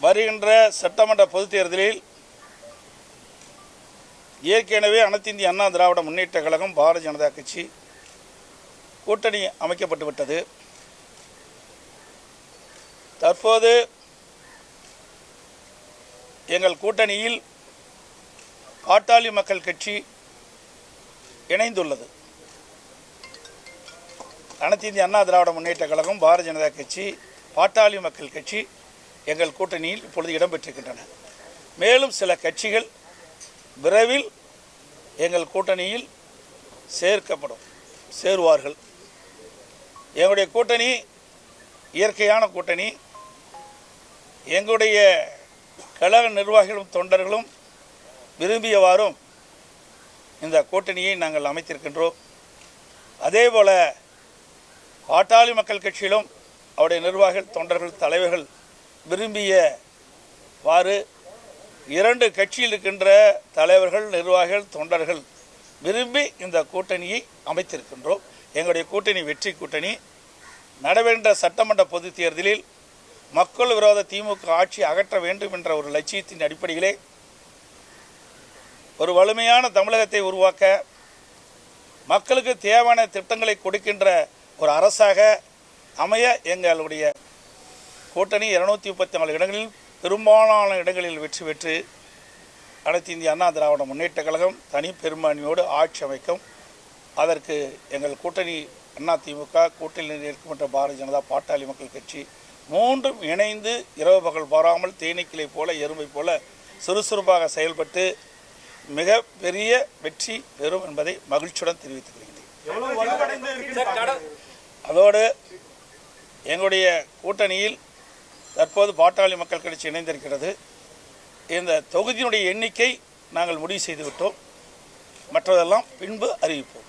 வருகின்ற சட்டமன்ற பொதுத் தேர்தலில் ஏற்கனவே அனைத்து இந்திய அண்ணா திராவிட முன்னேற்ற கழகம் பாரதிய ஜனதா கட்சி கூட்டணி அமைக்கப்பட்டு விட்டது. தற்போது எங்கள் கூட்டணியில் பாட்டாளி மக்கள் கட்சி இணைந்துள்ளது. அனைத்து இந்திய அண்ணா திராவிட முன்னேற்ற கழகம் பாரதிய ஜனதா கட்சி பாட்டாளி மக்கள் கட்சி எங்கள் கூட்டணியில் இப்பொழுது இடம்பெற்றிருக்கின்றன. மேலும் சில கட்சிகள் விரைவில் எங்கள் கூட்டணியில் சேருவார்கள். எங்களுடைய கூட்டணி இயற்கையான கூட்டணி. எங்களுடைய கழக நிர்வாகிகளும் தொண்டர்களும் விரும்பியவாறும் இந்த கூட்டணியை நாங்கள் அமைத்திருக்கின்றோம். அதேபோல் பாட்டாளி மக்கள் கட்சியிலும் அவருடைய நிர்வாகிகள் தொண்டர்கள் தலைவர்கள் விரும்பியவாறு இரண்டு கட்சியில் இருக்கின்ற தலைவர்கள் நிர்வாகிகள் தொண்டர்கள் விரும்பி இந்த கூட்டணியை அமைத்திருக்கின்றோம். எங்களுடைய கூட்டணி வெற்றி கூட்டணி. நடைபெற்ற சட்டமன்ற பொதுத் தேர்தலில் மக்கள் விரோத திமுக ஆட்சி அகற்ற வேண்டும் என்ற ஒரு லட்சியத்தின் அடிப்படையிலே ஒரு வலிமையான தமிழகத்தை உருவாக்க மக்களுக்கு தேவையான திட்டங்களை கொடுக்கின்ற ஒரு அரசாக அமைய எங்களுடைய கூட்டணி 234 இடங்களில் பெரும்பாலான இடங்களில் வெற்றி பெற்று அனைத்து இந்திய அண்ணா திராவிட முன்னேற்ற கழகம் தனி பெரும்பான்மையோடு ஆட்சி அமைக்கும். அதற்கு எங்கள் கூட்டணி அதிமுக கூட்டணியில் இருக்கின்ற பாரதிய ஜனதா பாட்டாளி மக்கள் கட்சி மூன்றும் இணைந்து இரவு பகல் பாராமல் தேனீக்களை போல எறும்பை போல சுறுசுறுப்பாக செயல்பட்டு மிக பெரிய வெற்றி பெறும் என்பதை மகிழ்ச்சியுடன் தெரிவித்துக் கொள்கிறேன். அதோடு எங்களுடைய கூட்டணியில் தற்போது பாட்டாளி மக்கள் கட்சி இணைந்திருக்கிறது. இந்த தொகுதியினுடைய எண்ணிக்கை நாங்கள் முடிவு செய்துவிட்டோம். மற்றதெல்லாம் பின்பு அறிவிப்போம்.